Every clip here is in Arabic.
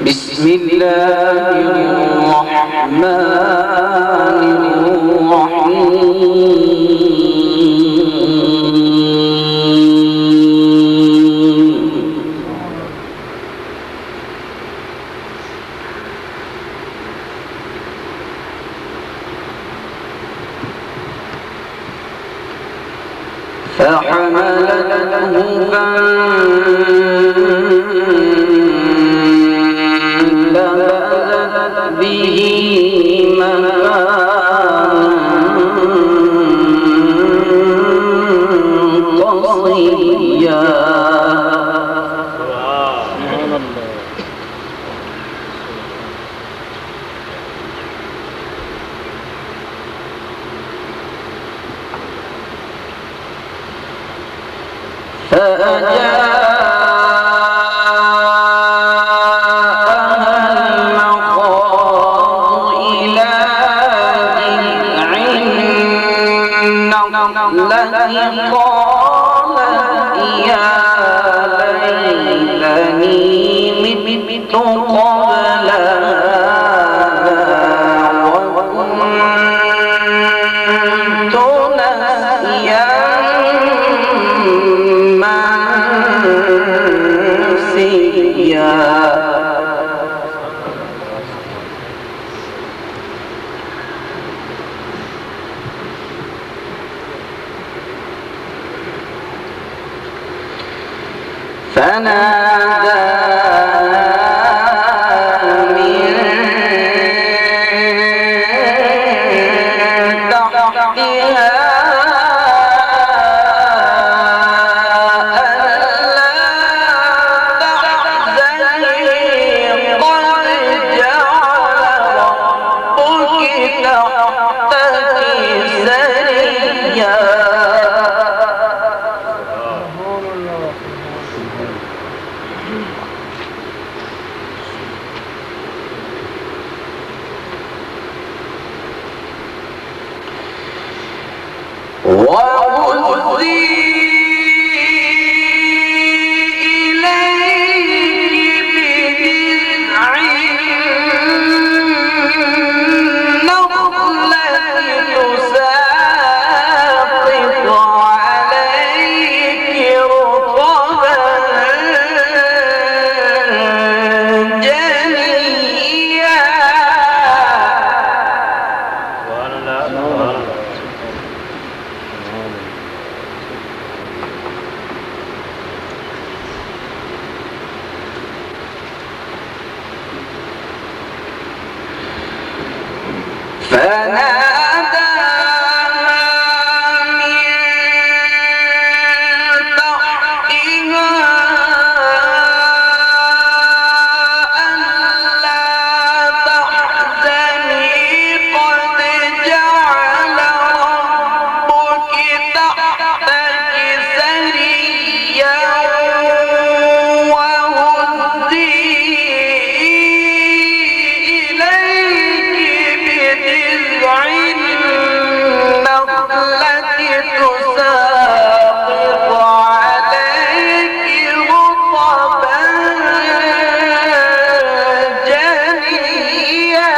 بسم الله الرحمن الرحيم فحملته فانتبذت به مكانا قصيا التي قالت يا ليتني مت قبل هذا وكنت نسيا منسيا فنادى من تحتها ألا تحزني قد جعل ربك تحتك سريا وهزي إليك بجذع النخلة تساقط عليك رطبا جنيا فناداها من تحتها ألا تحزني قد جعل ربك تحتك سريا وهزي إليك بجذع النخلة تساقط عليك رطبا جنيا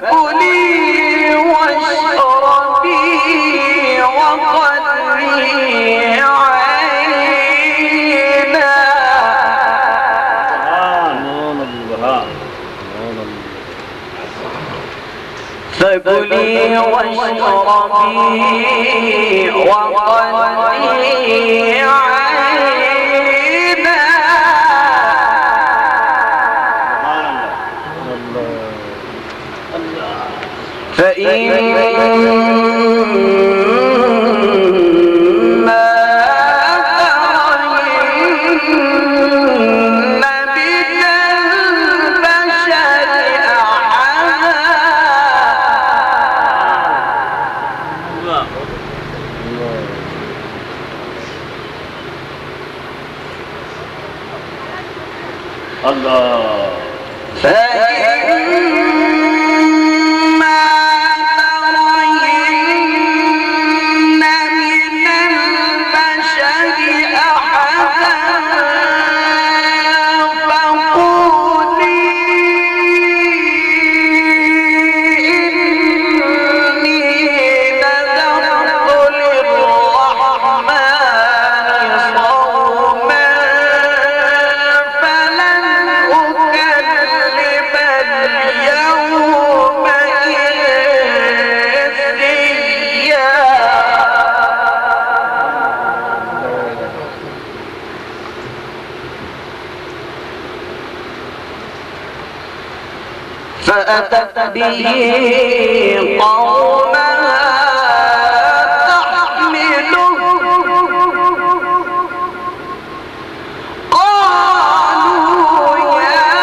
فكلي واشربي وقري عينا فكلي واشربي وقري عينا فإما ترين من البشر أحدا الله. فإما ترين من البشر أحدا فقولي إني نذرت للرحمن صوما فلن أكلم اليوم إنسيا. فأتت به قومها تحمله قالوا يا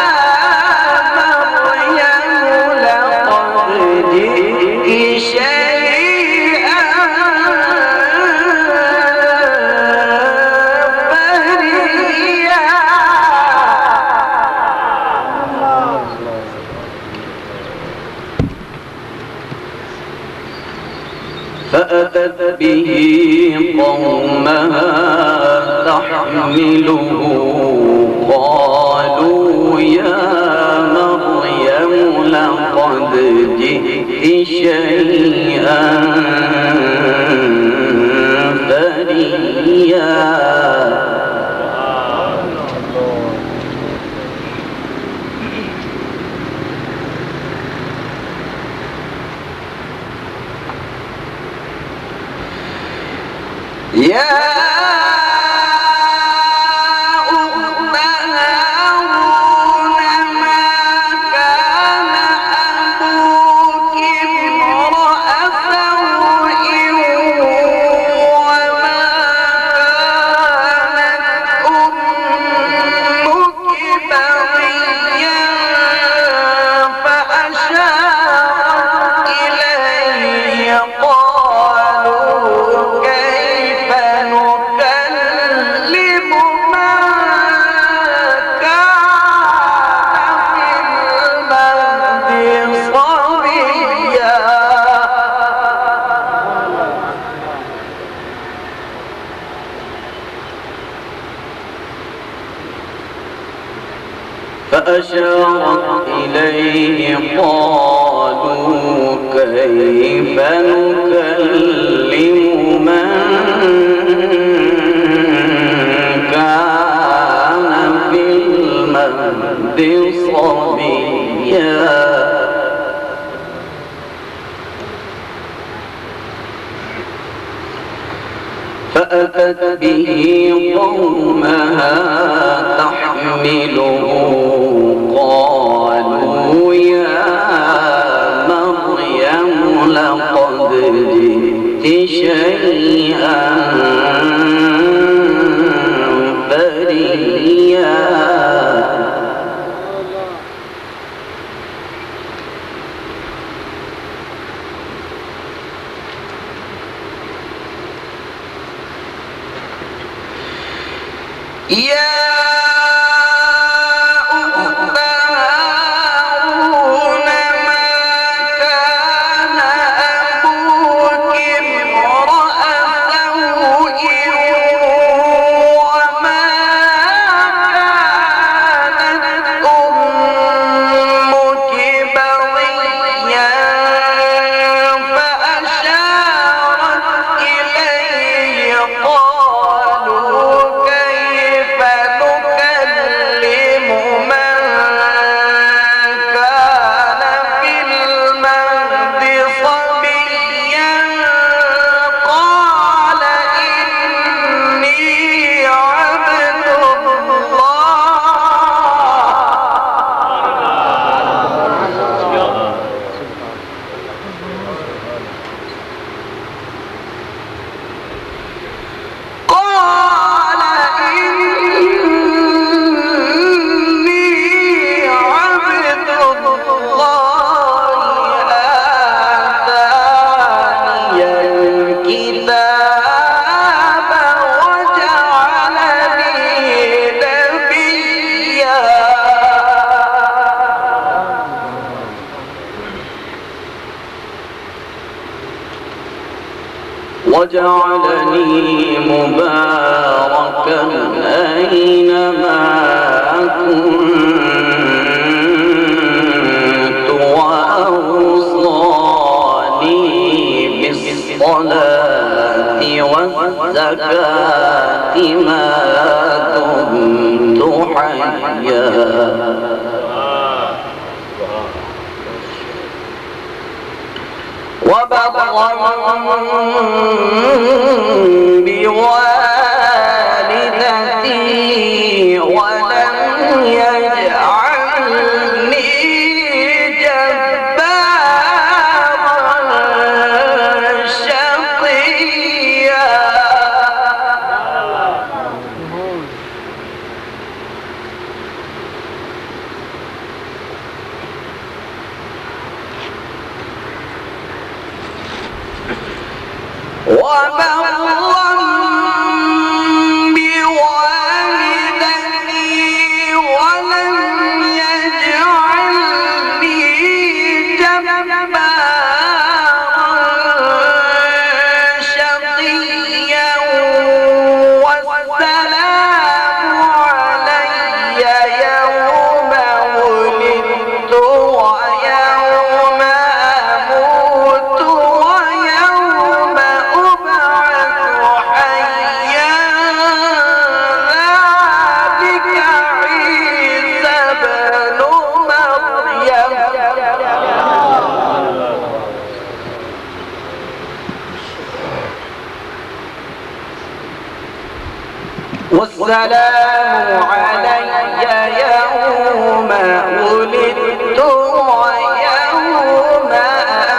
مريم لقد جئت شيئا فريا. فأتت به قومها تحمله قالوا يا مريم لقد جئت شيئا فريا. يا أخت هارون ما كان أبوك امرأ سوء وما كانت أمك بغيا فأشارت إليه قالوا كيف نكلم من كان في المهد صبيا. فأشارت إليه قالوا كيف نكلم من كان في المهد صبيا. فأتت به قومها تحمله قالوا يا مريم لقد جئت شيئا فريا. يا أخت هارون ما كان أبوك امرأ سوء وما كانت أمك بغيا فأشارت إليه قالوا كيف وجعلني مباركا أينما كنت وأوصاني بالصلاة والزكاة ما دمت حيا وبرا بوالدتي ولم يجعلني جبارا شقيا وبرا بوالدتي ولم يجعلني جبارا شقيا والسلام علي يوم ولدت ويوم أموت ويوم أبعث حيا ذلك عيسى بن مريم والسلام علي يوم ولدت ويوم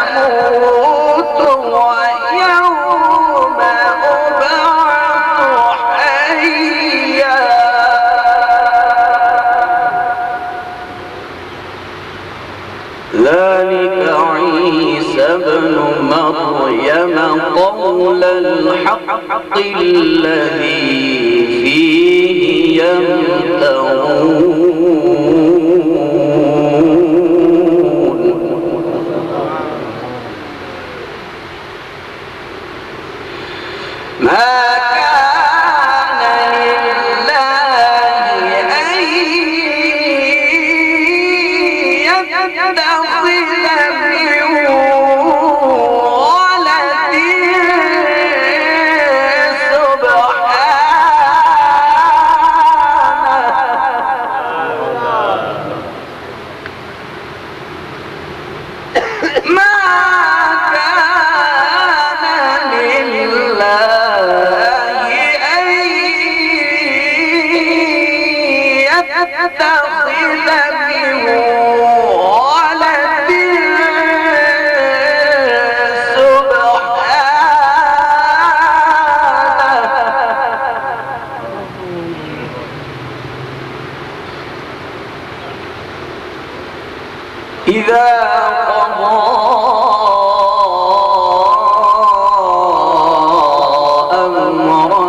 أموت ويوم أبعث حيا ذلك عيسى بن مريم قول الحق الذي فيه يمترون ما كان لله أن يتخذ من ولد سبحانه ما كان لله أن يتخذ من ولد سبحانه إذا قضى أمرا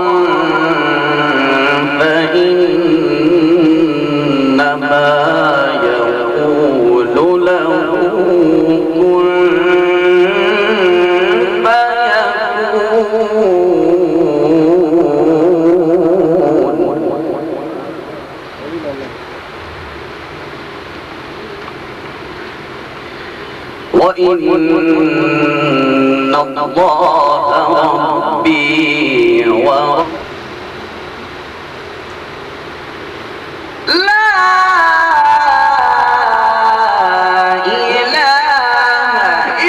فإنما يقول له كن فيكون وإن الله ربي وربكم لا إله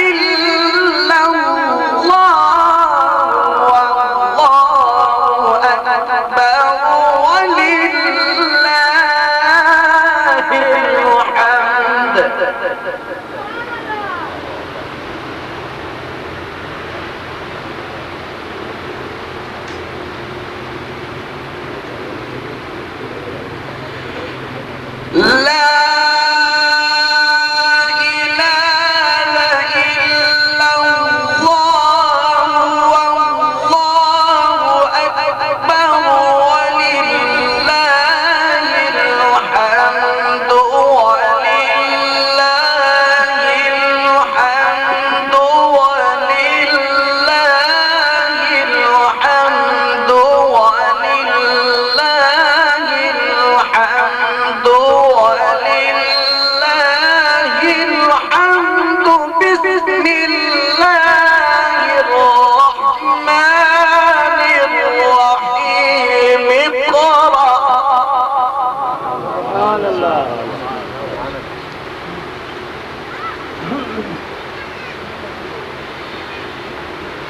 إلا الله والله أكبر ولله الحمد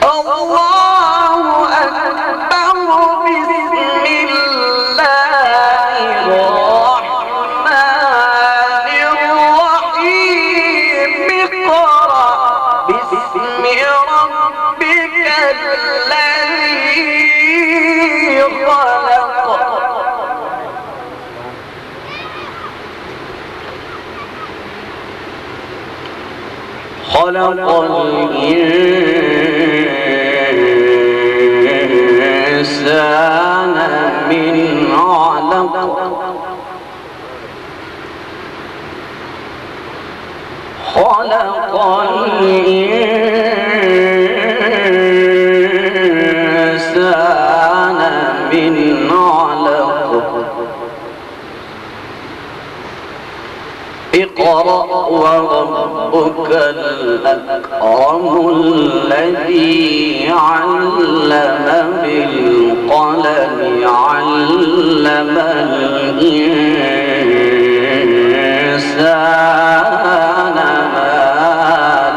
الله أكبر بسم الله الرحمن الرحيم اقرأ باسم ربك الذي خلق خلق الإنسان من علق خلق الإنسان من علق اقرأ وربك الأكرم الذي علم بالقلم علم الإنسان ما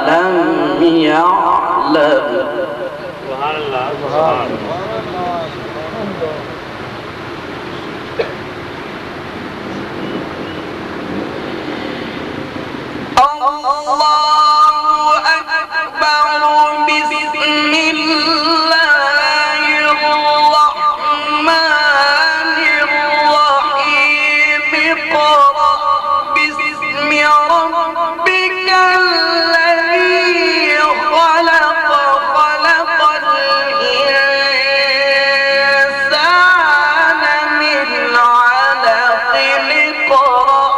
لم يعلم سبحان الله سبحان الله الله أكبر بسم الله الرحمن الرحيم اقرأ باسم ربك الذي خلق خلق الإنسان من علق اقرأ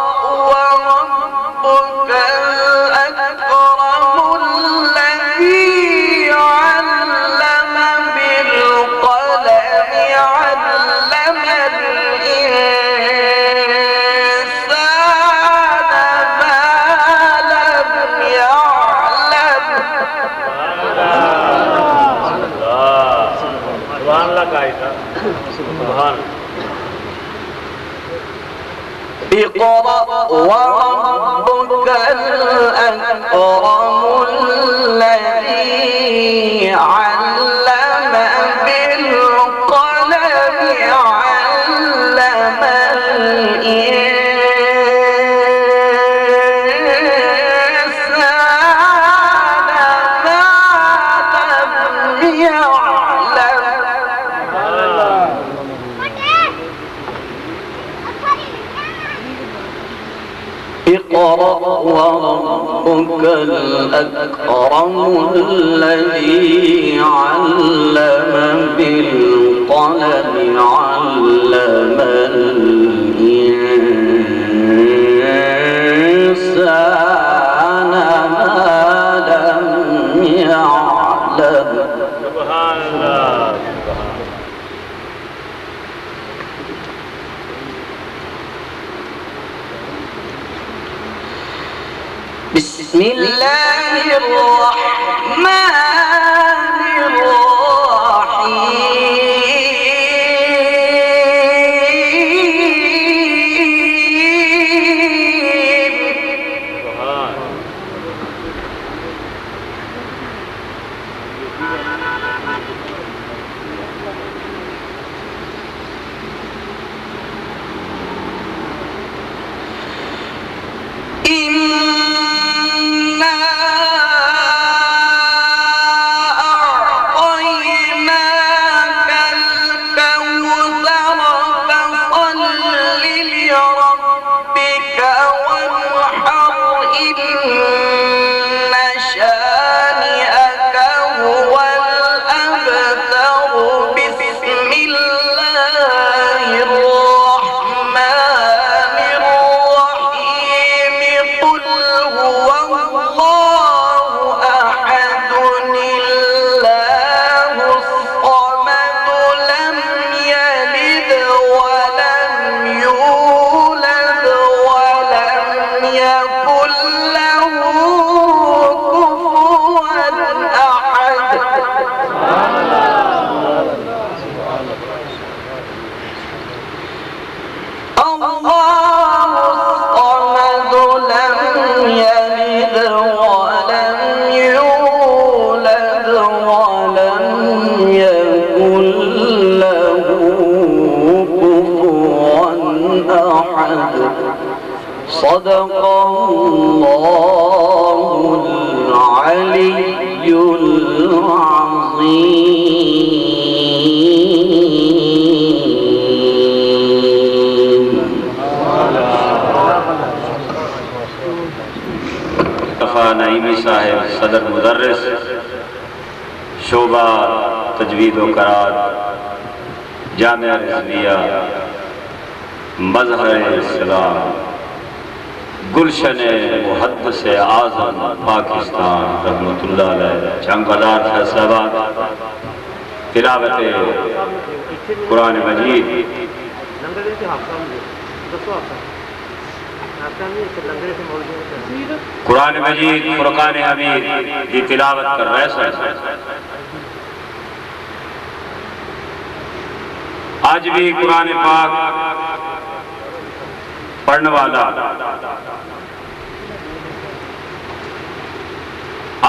وربك الأكرم الذي علم بالقلم علم الإنسان ما لم يعلم سبحان الله قائدا سبحان اقرأ وربك الأكرم الذي علم بالقلم علم الإنسان ما لم يعلم اقرأ وربك الأكرم الذي علم بالقلم علم الإنسان ما لم يعلم سبحان الله سبحان بسم الله الرحمن الرحيم إنا أعطيناك الكوثر فصل لربك وانحر إن شانئك هو الأبتر بسم الله الرحمن الرحيم قل هو الله أحد الله الصمد لم يلد ولم يولد ولم يكن له كفوا أحد الله الصمد صدق الله العلي العظيم. مصطفیٰ نعیمی صاحب صدر مدرس شعبہ تجوید و قرات جامعہ رضویہ مظہر اسلام گلشن محدث اعظم پاکستان رحمۃ اللہ علیہ چنگ بازار فیصل آباد تلاوت قرآن مجید قرآن مجید فرقان حمید کی تلاوت کر رہے ہیں. آج بھی قرآن پاک پڑھنے والا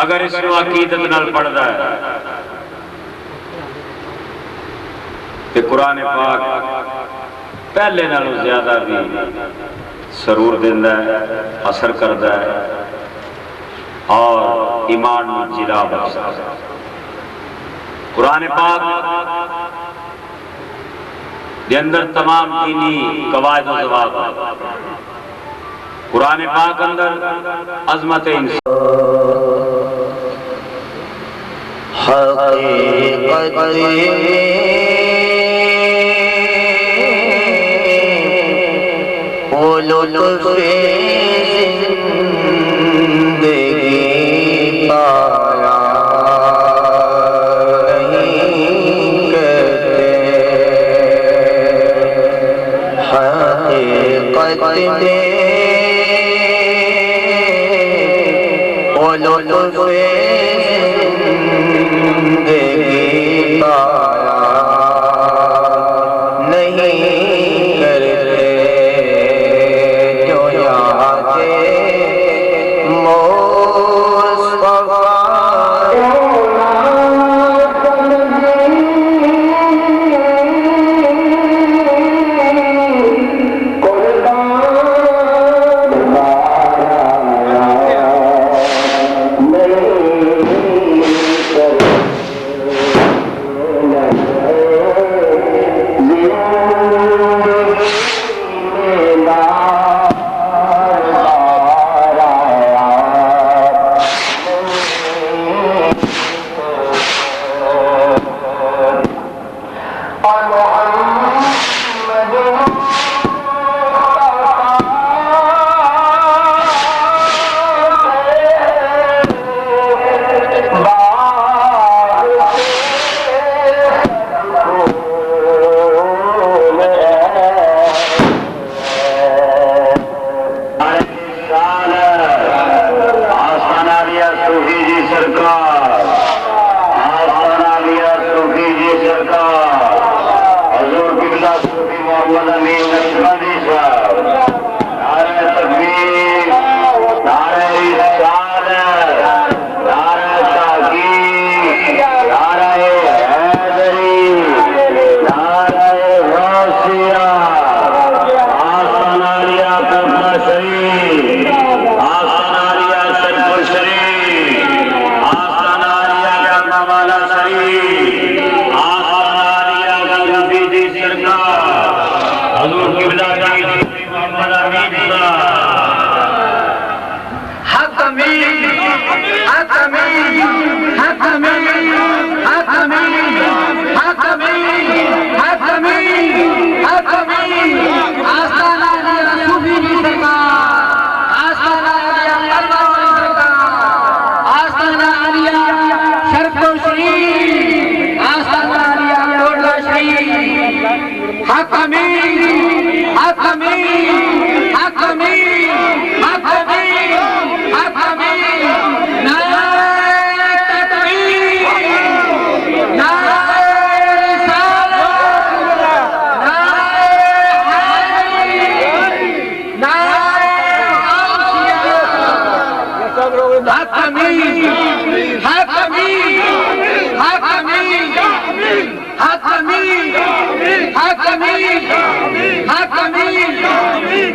اگر اس کو عقیدت نال پڑھتا ہے کہ قرآن پاک پہلے نالوں زیادہ بھی سرور دیندہ ہے، اثر کرتا ہے اور ایمان میں جلا بخشتا ہے. قرآن پاک کے اندر تمام دینی قواعد و ضوابط، قرآن پاک اندر عظمت انسان لطف زندگی پایا نہیں کرتے، حقیقت میں وہ لطف زندگی پایا نہیں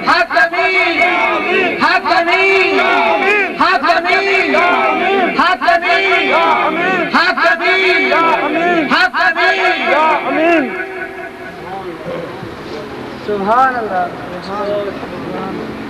حق امین سبحان اللہ